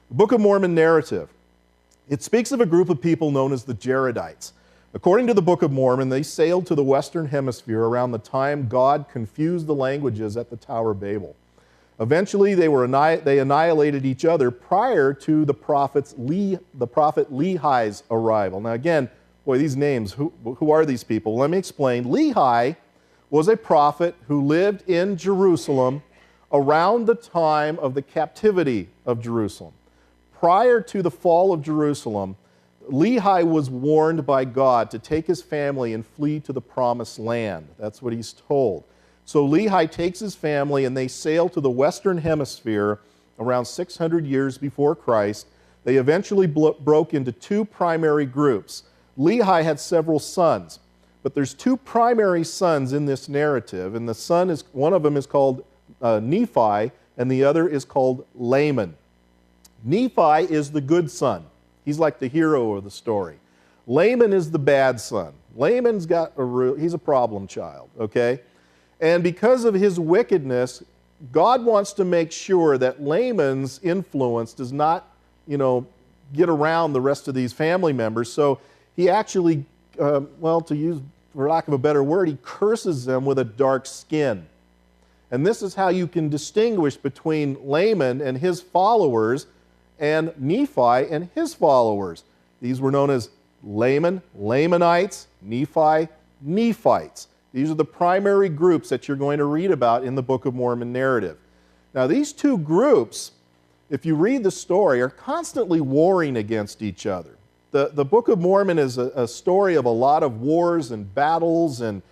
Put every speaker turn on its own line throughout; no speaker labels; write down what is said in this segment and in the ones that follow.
The Book of Mormon narrative. It speaks of a group of people known as the Jaredites. According to the Book of Mormon, they sailed to the Western Hemisphere around the time God confused the languages at the Tower of Babel. Eventually, they annihilated each other prior to the prophet Lehi's arrival. Now again, boy, these names, who are these people? Let me explain. Lehi was a prophet who lived in Jerusalem around the time of the captivity of Jerusalem. Prior to the fall of Jerusalem, Lehi was warned by God to take his family and flee to the promised land. That's what he's told. So Lehi takes his family and they sail to the Western Hemisphere around 600 years before Christ. They eventually broke into two primary groups. Lehi had several sons, but there's two primary sons in this narrative, and one of them is called Nephi, and the other is called Laman. Nephi is the good son. He's like the hero of the story. Laman is the bad son. Laman's he's a problem child, okay? And because of his wickedness, God wants to make sure that Laman's influence does not, get around the rest of these family members. So he actually, to use, for lack of a better word, he curses them with a dark skin. And this is how you can distinguish between Laman and his followers and Nephi and his followers. These were known as Laman, Lamanites, Nephi, Nephites. These are the primary groups that you're going to read about in the Book of Mormon narrative. Now these two groups, if you read the story, are constantly warring against each other. The Book of Mormon is a story of a lot of wars and battles, and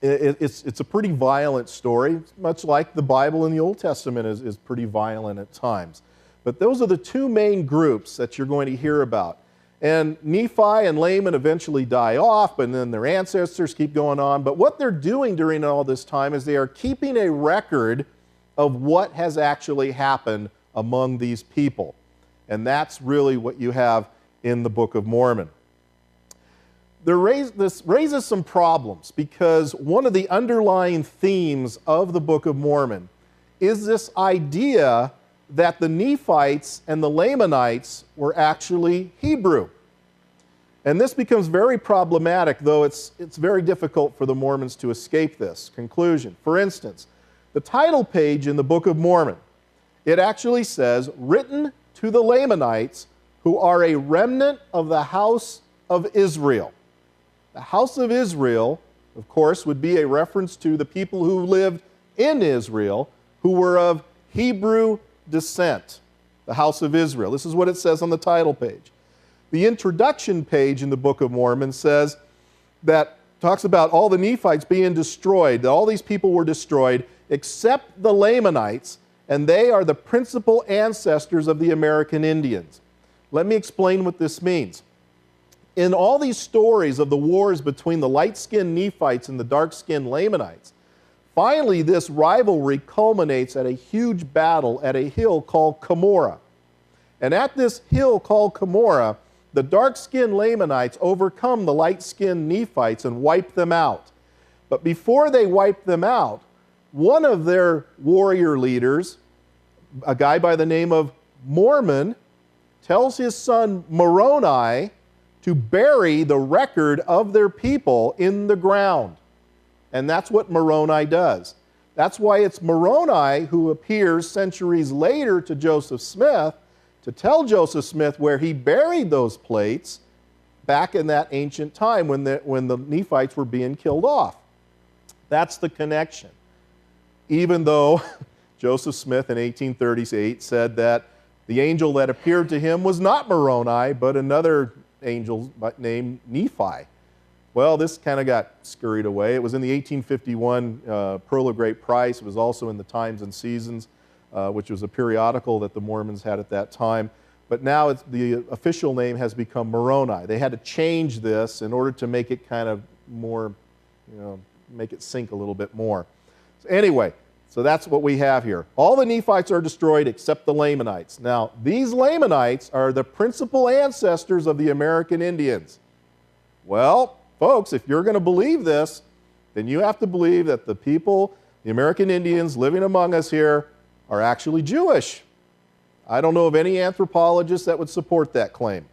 it's a pretty violent story, much like the Bible in the Old Testament is pretty violent at times. But those are the two main groups that you're going to hear about. And Nephi and Laman eventually die off, but then their ancestors keep going on. But what they're doing during all this time is they are keeping a record of what has actually happened among these people. And that's really what you have in the Book of Mormon. This raises some problems because one of the underlying themes of the Book of Mormon is this idea that the Nephites and the Lamanites were actually Hebrew. And this becomes very problematic, though it's very difficult for the Mormons to escape this conclusion. For instance, the title page in the Book of Mormon, it actually says, "Written to the Lamanites who are a remnant of the house of Israel." The house of Israel, of course, would be a reference to the people who lived in Israel who were of Hebrew descent. The house of Israel. This is what it says on the title page. The introduction page in the Book of Mormon says that talks about all the Nephites being destroyed, that all these people were destroyed except the Lamanites, and they are the principal ancestors of the American Indians. Let me explain what this means. In all these stories of the wars between the light-skinned Nephites and the dark-skinned Lamanites, finally this rivalry culminates at a huge battle at a hill called Cumorah. And at this hill called Cumorah, the dark-skinned Lamanites overcome the light-skinned Nephites and wipe them out. But before they wipe them out, one of their warrior leaders, a guy by the name of Mormon, tells his son Moroni to bury the record of their people in the ground. And that's what Moroni does. That's why it's Moroni who appears centuries later to Joseph Smith to tell Joseph Smith where he buried those plates back in that ancient time when the Nephites were being killed off. That's the connection. Even though Joseph Smith in 1838 said that the angel that appeared to him was not Moroni, but another angel named Nephi. Well, this kind of got scurried away. It was in the 1851 Pearl of Great Price. It was also in the Times and Seasons, which was a periodical that the Mormons had at that time. But now the official name has become Moroni. They had to change this in order to make it kind of more, make it sink a little bit more. So anyway, so that's what we have here. All the Nephites are destroyed except the Lamanites. Now, these Lamanites are the principal ancestors of the American Indians. Well, folks, if you're going to believe this, then you have to believe that the people, the American Indians living among us here, are actually Jewish. I don't know of any anthropologist that would support that claim.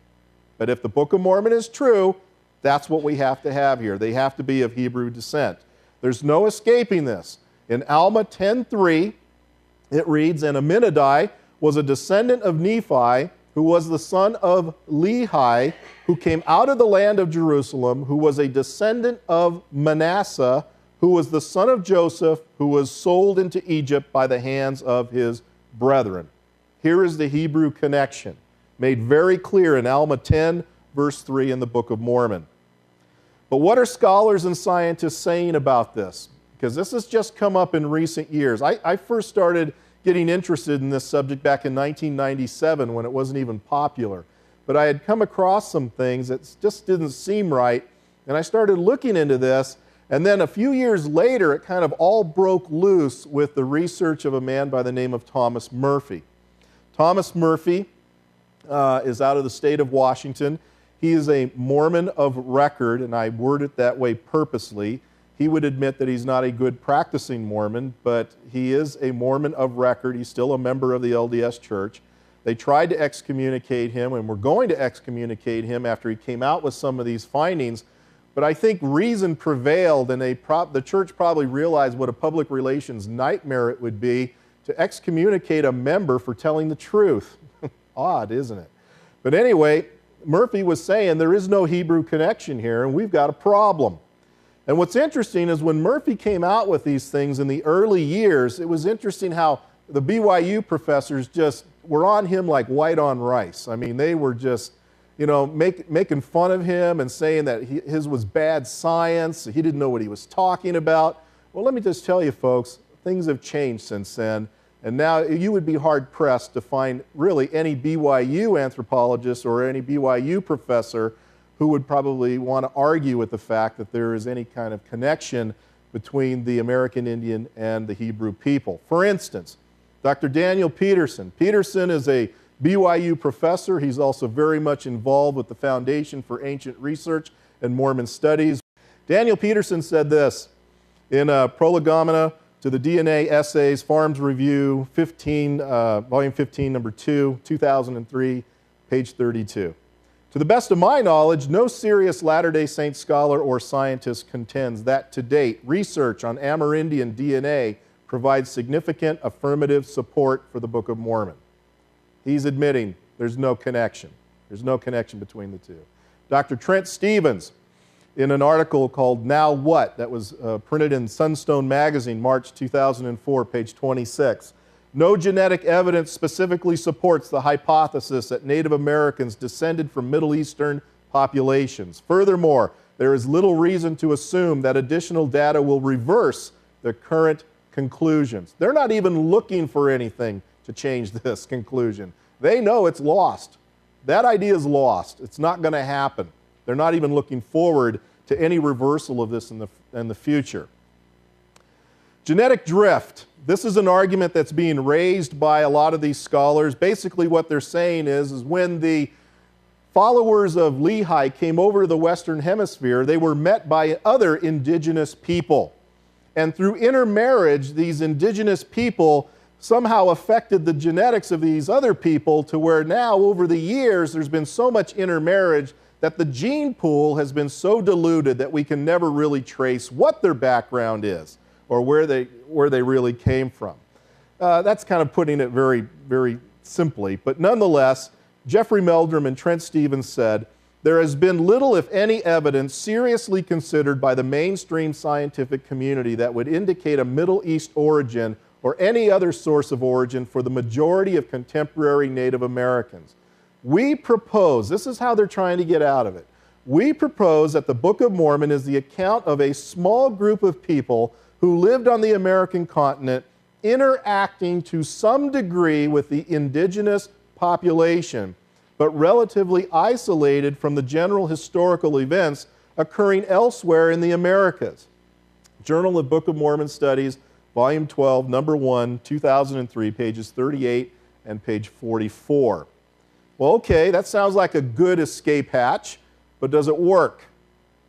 But if the Book of Mormon is true, that's what we have to have here. They have to be of Hebrew descent. There's no escaping this. In Alma 10:3, it reads, "And Aminadi was a descendant of Nephi, who was the son of Lehi, who came out of the land of Jerusalem, who was a descendant of Manasseh, who was the son of Joseph, who was sold into Egypt by the hands of his brethren." Here is the Hebrew connection, made very clear in Alma 10, verse 3 in the Book of Mormon. But what are scholars and scientists saying about this? Because this has just come up in recent years. I first started getting interested in this subject back in 1997 when it wasn't even popular. But I had come across some things that just didn't seem right, and I started looking into this, and then a few years later it kind of all broke loose with the research of a man by the name of Thomas Murphy. Thomas Murphy is out of the state of Washington. He is a Mormon of record, and I word it that way purposely. He would admit that he's not a good practicing Mormon, but he is a Mormon of record. He's still a member of the LDS Church. They tried to excommunicate him and were going to excommunicate him after he came out with some of these findings, but I think reason prevailed, and the church probably realized what a public relations nightmare it would be to excommunicate a member for telling the truth. Odd, isn't it? But anyway, Murphy was saying there is no Hebrew connection here, and we've got a problem. And what's interesting is when Murphy came out with these things in the early years, it was interesting how the BYU professors just were on him like white on rice. I mean, they were just, you know, making fun of him and saying that his was bad science, he didn't know what he was talking about. Well, let me just tell you, folks, things have changed since then. And now you would be hard-pressed to find really any BYU anthropologist or any BYU professor who would probably want to argue with the fact that there is any kind of connection between the American Indian and the Hebrew people. For instance, Dr. Daniel Peterson. Peterson is a BYU professor. He's also very much involved with the Foundation for Ancient Research and Mormon Studies. Daniel Peterson said this in Prolegomena to the DNA Essays, Farms Review, Volume 15, number 2, 2003, page 32. To the best of my knowledge, no serious Latter-day Saint scholar or scientist contends that to date, research on Amerindian DNA provides significant affirmative support for the Book of Mormon. He's admitting there's no connection. There's no connection between the two. Dr. Trent Stevens, in an article called Now What, that was printed in Sunstone Magazine, March 2004, page 26. No genetic evidence specifically supports the hypothesis that Native Americans descended from Middle Eastern populations. Furthermore, there is little reason to assume that additional data will reverse the current conclusions. They're not even looking for anything to change this conclusion. They know it's lost. That idea is lost. It's not going to happen. They're not even looking forward to any reversal of this in the future. Genetic drift. This is an argument that's being raised by a lot of these scholars. Basically what they're saying is when the followers of Lehi came over to the Western Hemisphere, they were met by other indigenous people. And through intermarriage, these indigenous people somehow affected the genetics of these other people to where now, over the years, there's been so much intermarriage that the gene pool has been so diluted that we can never really trace what their background is or where they really came from. That's kind of putting it very, very simply. But nonetheless, Jeffrey Meldrum and Trent Stevens said, there has been little, if any, evidence seriously considered by the mainstream scientific community that would indicate a Middle East origin or any other source of origin for the majority of contemporary Native Americans. We propose, this is how they're trying to get out of it, we propose that the Book of Mormon is the account of a small group of people who lived on the American continent interacting to some degree with the indigenous population, but relatively isolated from the general historical events occurring elsewhere in the Americas. Journal of Book of Mormon Studies, Volume 12, Number 1, 2003, pages 38 and page 44. Well, okay, that sounds like a good escape hatch, but does it work?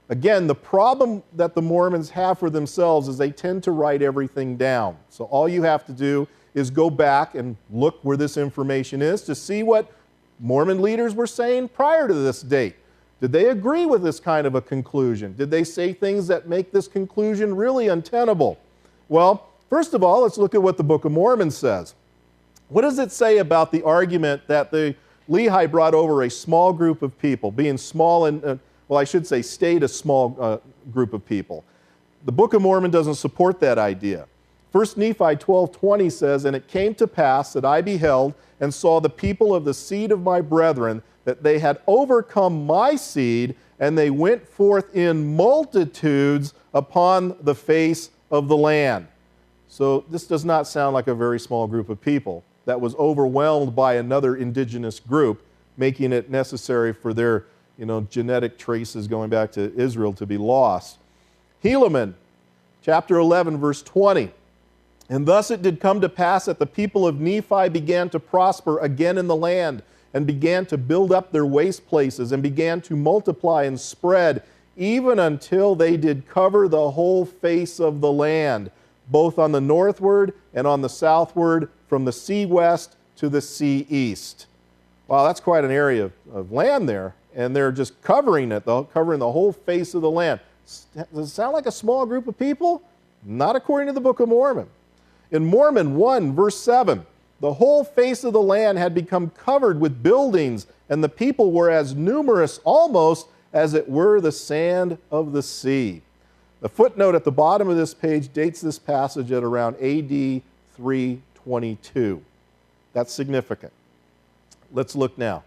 Again, the problem that the Mormons have for themselves is they tend to write everything down. So all you have to do is go back and look where this information is to see what Mormon leaders were saying prior to this date. Did they agree with this kind of a conclusion? Did they say things that make this conclusion really untenable? Well, first of all, let's look at what the Book of Mormon says. What does it say about the argument that the Lehi brought over a small group of people, being small and, well, I should say stayed a small group of people? The Book of Mormon doesn't support that idea. 1 Nephi 12:20 says, "And it came to pass that I beheld and saw the people of the seed of my brethren, that they had overcome my seed, and they went forth in multitudes upon the face of the land." So this does not sound like a very small group of people that was overwhelmed by another indigenous group, making it necessary for their genetic traces going back to Israel to be lost. Helaman, chapter 11, verse 20. "And thus it did come to pass that the people of Nephi began to prosper again in the land, and began to build up their waste places, and began to multiply and spread, even until they did cover the whole face of the land, both on the northward and on the southward, from the sea west to the sea east." Wow, that's quite an area of land there, and they're just covering it, covering the whole face of the land. Does it sound like a small group of people? Not according to the Book of Mormon. In Mormon 1, verse 7, "The whole face of the land had become covered with buildings, and the people were as numerous almost as it were the sand of the sea." The footnote at the bottom of this page dates this passage at around AD 322. That's significant. Let's look now.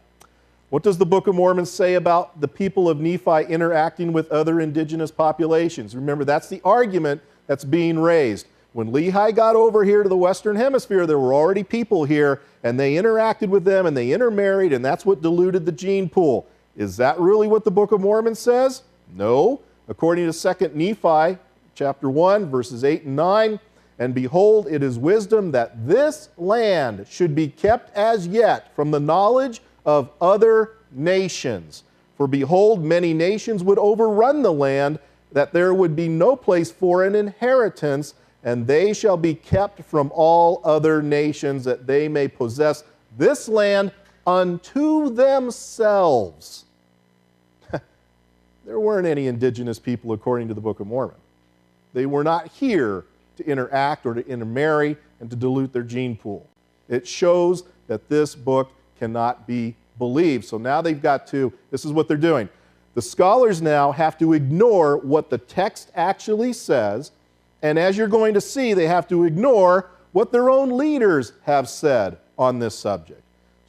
What does the Book of Mormon say about the people of Nephi interacting with other indigenous populations? Remember, that's the argument that's being raised. When Lehi got over here to the Western Hemisphere, there were already people here, and they interacted with them, and they intermarried, and that's what diluted the gene pool. Is that really what the Book of Mormon says? No. According to 2 Nephi, chapter 1, verses 8 and 9, "And behold, it is wisdom that this land should be kept as yet from the knowledge of other nations. For behold, many nations would overrun the land, that there would be no place for an inheritance, and they shall be kept from all other nations, that they may possess this land unto themselves." There weren't any indigenous people according to the Book of Mormon. They were not here to interact or to intermarry and to dilute their gene pool. It shows that this book cannot be believed. So now they've got to, this is what they're doing. The scholars now have to ignore what the text actually says, and as you're going to see, they have to ignore what their own leaders have said on this subject.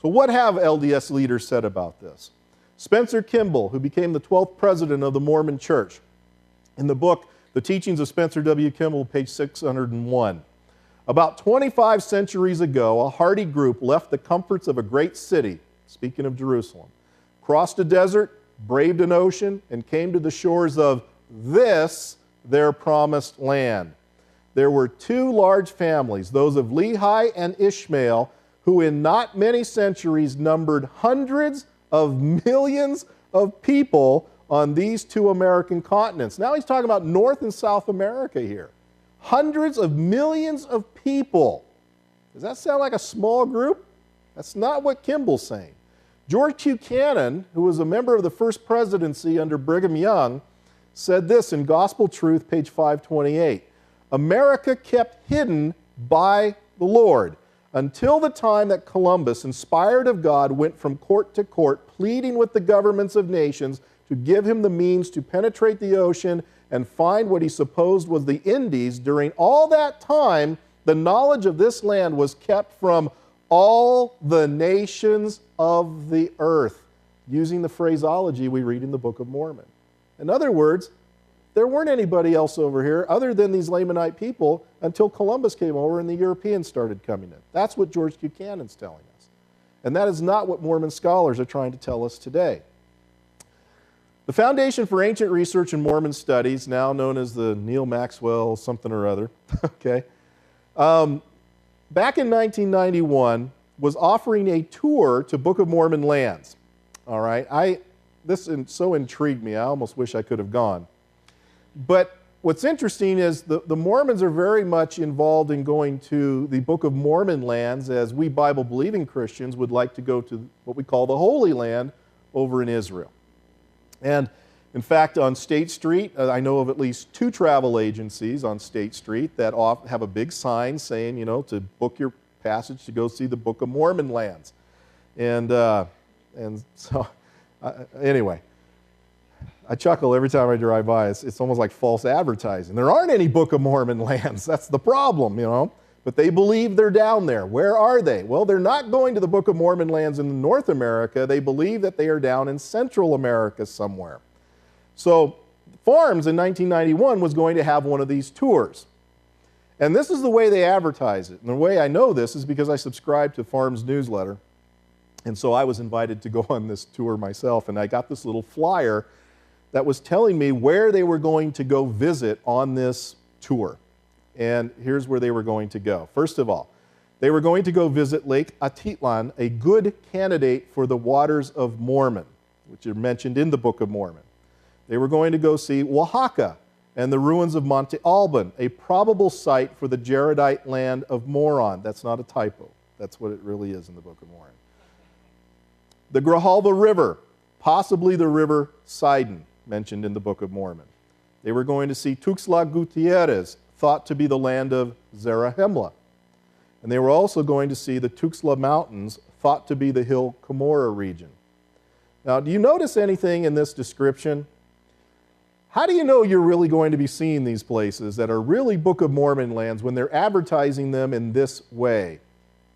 So what have LDS leaders said about this? Spencer Kimball, who became the 12th president of the Mormon Church, in the book, The Teachings of Spencer W. Kimball, page 601. "About 25 centuries ago, a hardy group left the comforts of a great city," speaking of Jerusalem, "crossed a desert, braved an ocean, and came to the shores of this, their promised land. There were two large families, those of Lehi and Ishmael, who in not many centuries numbered hundreds of millions of people on these two American continents." Now he's talking about North and South America here. Hundreds of millions of people. Does that sound like a small group? That's not what Kimball's saying. George Buchanan, who was a member of the first presidency under Brigham Young, said this in Gospel Truth, page 528. "America kept hidden by the Lord until the time that Columbus, inspired of God, went from court to court, pleading with the governments of nations to give him the means to penetrate the ocean and find what he supposed was the Indies. During all that time, the knowledge of this land was kept from all the nations of the earth," using the phraseology we read in the Book of Mormon. In other words, there weren't anybody else over here other than these Lamanite people until Columbus came over and the Europeans started coming in. That's what George Buchanan's telling us. And that is not what Mormon scholars are trying to tell us today. The Foundation for Ancient Research and Mormon Studies, now known as the Neil Maxwell something or other, okay, back in 1991 was offering a tour to Book of Mormon lands. All right, this so intrigued me, I almost wish I could have gone. But what's interesting is the Mormons are very much involved in going to the Book of Mormon lands, as we Bible-believing Christians would like to go to what we call the Holy Land over in Israel. And in fact, on State Street, I know of at least 2 travel agencies on State Street that have a big sign saying, you know, to book your passage to go see the Book of Mormon lands. And so, anyway, I chuckle every time I drive by. It's almost like false advertising. There aren't any Book of Mormon lands. That's the problem, you know. But they believe they're down there. Where are they? Well, they're not going to the Book of Mormon lands in North America. They believe that they are down in Central America somewhere. So Farms in 1991 was going to have one of these tours. And this is the way they advertise it. And the way I know this is because I subscribe to Farms newsletter. And so I was invited to go on this tour myself. And I got this little flyer that was telling me where they were going to go visit on this tour. And here's where they were going to go. First of all, they were going to go visit Lake Atitlan, a good candidate for the waters of Mormon, which are mentioned in the Book of Mormon. They were going to go see Oaxaca and the ruins of Monte Alban, a probable site for the Jaredite land of Moron. That's not a typo. That's what it really is in the Book of Mormon. The Grijalva River, possibly the river Sidon, mentioned in the Book of Mormon. They were going to see Tuxtla Gutierrez, thought to be the land of Zarahemla. And they were also going to see the Tuxtla Mountains, thought to be the Hill Cumorah region. Now, do you notice anything in this description? How do you know you're really going to be seeing these places that are really Book of Mormon lands when they're advertising them in this way?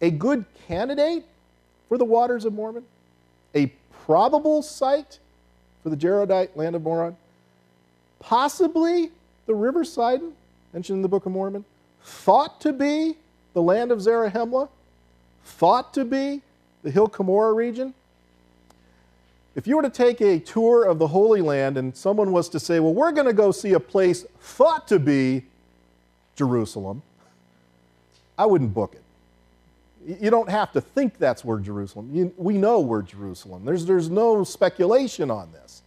A good candidate for the waters of Mormon? A probable site for the Jaredite land of Moron? Possibly the river Sidon, mentioned in the Book of Mormon? Thought to be the land of Zarahemla? Thought to be the Hill Cumorah region? If you were to take a tour of the Holy Land and someone was to say, well, we're going to go see a place thought to be Jerusalem, I wouldn't book it. You don't have to think that's where Jerusalem. We know where Jerusalem. There's no speculation on this.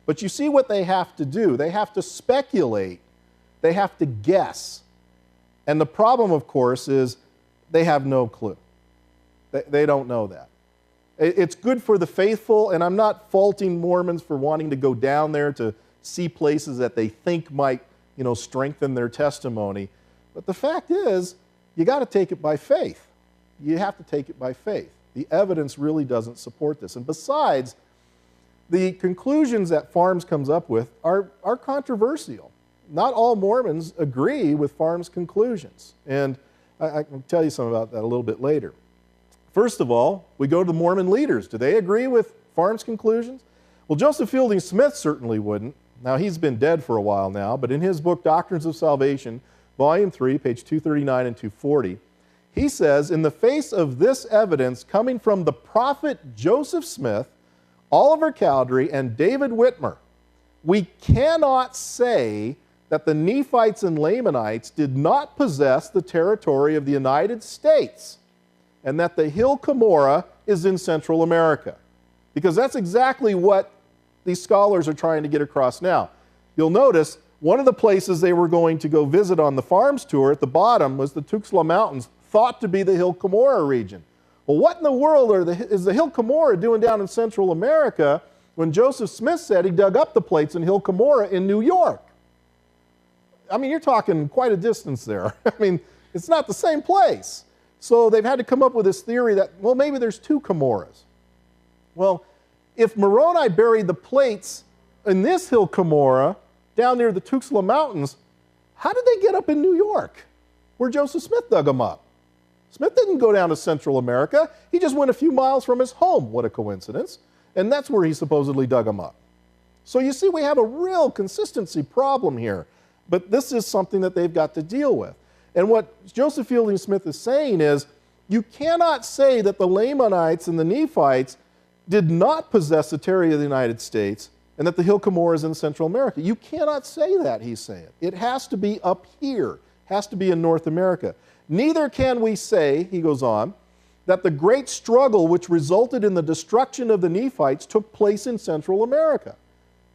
But you see what they have to do. They have to speculate. They have to guess. And the problem, of course, is they have no clue. They don't know that. It's good for the faithful, and I'm not faulting Mormons for wanting to go down there to see places that they think might, you know, strengthen their testimony. But the fact is, you got to take it by faith. You have to take it by faith. The evidence really doesn't support this. And besides, the conclusions that Farms comes up with are controversial. Not all Mormons agree with Farms' conclusions. And I can tell you something about that a little bit later. First of all, we go to the Mormon leaders. Do they agree with Farms' conclusions? Well, Joseph Fielding Smith certainly wouldn't. Now, he's been dead for a while now, but in his book, Doctrines of Salvation, Volume 3, page 239 and 240, he says, in the face of this evidence coming from the prophet Joseph Smith, Oliver Cowdery, and David Whitmer, we cannot say that the Nephites and Lamanites did not possess the territory of the United States, and that the Hill Cumorah is in Central America. Because that's exactly what these scholars are trying to get across now. You'll notice one of the places they were going to go visit on the Farms tour at the bottom was the Tuxtla Mountains, thought to be the Hill Cumorah region. Well, what in the world is the Hill Cumorah doing down in Central America when Joseph Smith said he dug up the plates in Hill Cumorah in New York? I mean, you're talking quite a distance there. I mean, it's not the same place. So they've had to come up with this theory that, well, maybe there's two Cumorahs. Well, if Moroni buried the plates in this Hill Cumorah down near the Tuxtla Mountains, how did they get up in New York where Joseph Smith dug them up? Smith didn't go down to Central America. He just went a few miles from his home. What a coincidence. And that's where he supposedly dug them up. So you see, we have a real consistency problem here. But this is something that they've got to deal with. And what Joseph Fielding Smith is saying is, you cannot say that the Lamanites and the Nephites did not possess the territory of the United States and that the Hill Cumorah is in Central America. You cannot say that, he's saying. It has to be up here, has to be in North America. Neither can we say, he goes on, that the great struggle which resulted in the destruction of the Nephites took place in Central America.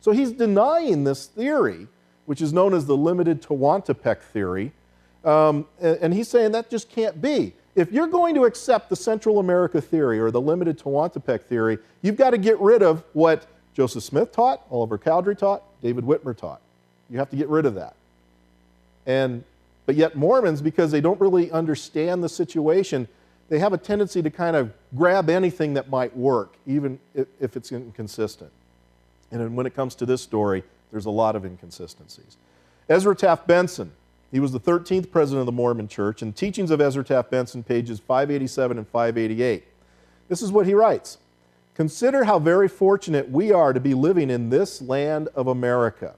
So he's denying this theory which is known as the limited Tehuantepec theory. And he's saying that just can't be. If you're going to accept the Central America theory or the limited Tehuantepec theory, you've got to get rid of what Joseph Smith taught, Oliver Cowdery taught, David Whitmer taught. You have to get rid of that. But yet Mormons, because they don't really understand the situation, they have a tendency to kind of grab anything that might work, even if it's inconsistent. And when it comes to this story, there's a lot of inconsistencies. Ezra Taft Benson, he was the 13th president of the Mormon Church, and Teachings of Ezra Taft Benson, pages 587 and 588. This is what he writes. Consider how very fortunate we are to be living in this land of America.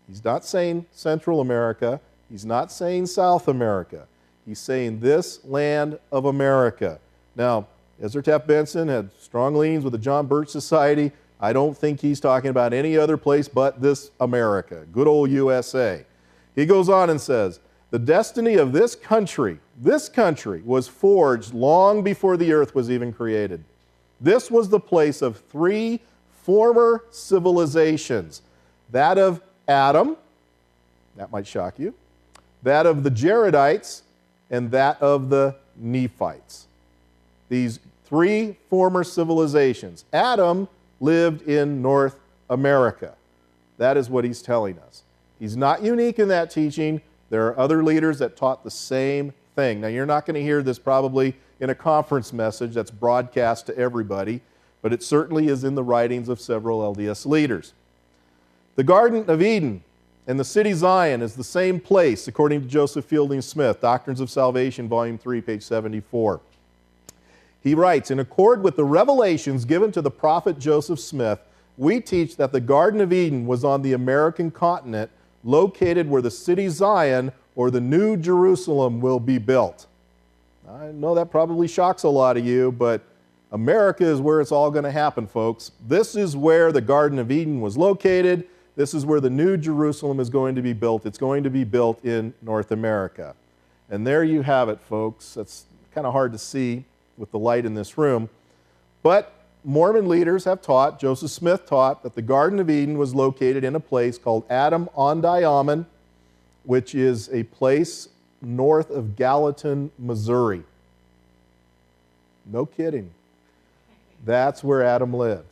He's not saying Central America. He's not saying South America. He's saying this land of America. Now, Ezra Taft Benson had strong leanings with the John Birch Society. I don't think he's talking about any other place but this America, good old USA. He goes on and says, the destiny of this country was forged long before the earth was even created. This was the place of three former civilizations, that of Adam, that might shock you, that of the Jaredites, and that of the Nephites. These three former civilizations. Adam lived in North America. That is what he's telling us. He's not unique in that teaching. There are other leaders that taught the same thing. Now, you're not going to hear this probably in a conference message that's broadcast to everybody, but it certainly is in the writings of several LDS leaders. The Garden of Eden and the city Zion is the same place, according to Joseph Fielding Smith, Doctrines of Salvation, Volume 3, page 74. He writes, in accord with the revelations given to the prophet Joseph Smith, we teach that the Garden of Eden was on the American continent, located where the city Zion, or the New Jerusalem, will be built. I know that probably shocks a lot of you, but America is where it's all going to happen, folks. This is where the Garden of Eden was located. This is where the New Jerusalem is going to be built. It's going to be built in North America. And there you have it, folks. That's kind of hard to see with the light in this room. But Mormon leaders have taught, Joseph Smith taught, that the Garden of Eden was located in a place called Adam-on-Diamond, which is a place north of Gallatin, Missouri. No kidding. That's where Adam lived,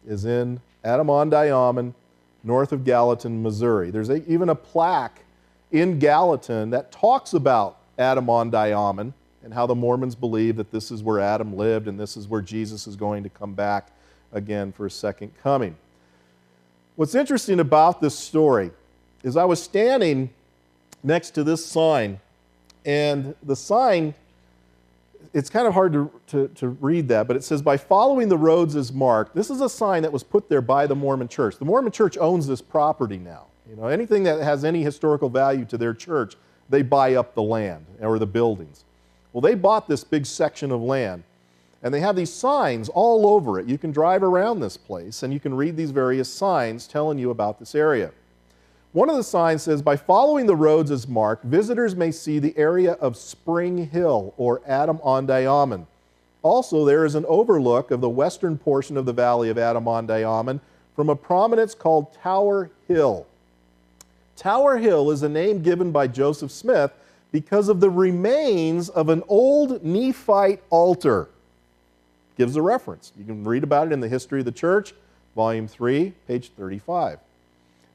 is in Adam-on-Diamond, north of Gallatin, Missouri. There's even a plaque in Gallatin that talks about Adam-on-Diamond and how the Mormons believe that this is where Adam lived and this is where Jesus is going to come back again for his second coming. What's interesting about this story is I was standing next to this sign, and the sign, it's kind of hard to read that, but it says, by following the roads as marked. This is a sign that was put there by the Mormon Church. The Mormon Church owns this property now. You know, anything that has any historical value to their church, they buy up the land or the buildings. Well, they bought this big section of land, and they have these signs all over it. You can drive around this place, and you can read these various signs telling you about this area. One of the signs says, by following the roads as marked, visitors may see the area of Spring Hill, or Adam-on-Diamond. Also, there is an overlook of the western portion of the valley of Adam-on-Diamond from a prominence called Tower Hill. Tower Hill is a name given by Joseph Smith because of the remains of an old Nephite altar. Gives a reference. You can read about it in the History of the Church, Volume 3, page 35.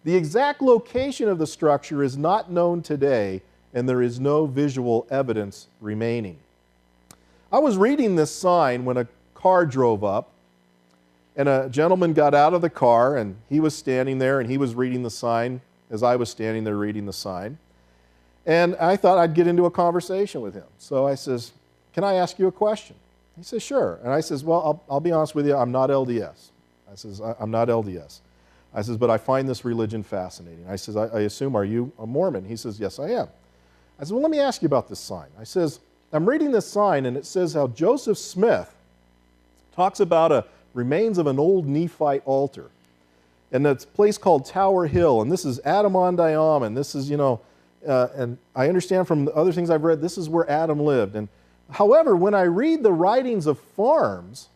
The exact location of the structure is not known today, and there is no visual evidence remaining. I was reading this sign when a car drove up, and a gentleman got out of the car, and he was standing there, and he was reading the sign as I was standing there reading the sign. And I thought I'd get into a conversation with him. So I says, can I ask you a question? He says, sure. And I says, well, I'll be honest with you, I'm not LDS. I says, I'm not LDS. I says, but I find this religion fascinating. I says, I assume, are you a Mormon? He says, yes, I am. I said, well, let me ask you about this sign. I says, I'm reading this sign, and it says how Joseph Smith talks about a remains of an old Nephite altar. And it's a place called Tower Hill, and this is Adam-on-Diamond. This is, and I understand from the other things I've read, this is where Adam lived. And however, when I read the writings of farms,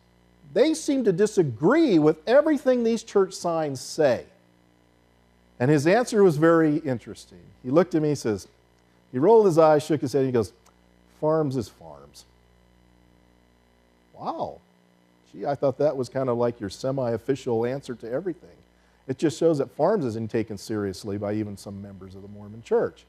they seem to disagree with everything these church signs say. And his answer was very interesting. He looked at me, he rolled his eyes, shook his head, and he goes, farms is farms. Wow. Gee, I thought that was kind of like your semi-official answer to everything. It just shows that farms isn't taken seriously by even some members of the Mormon church.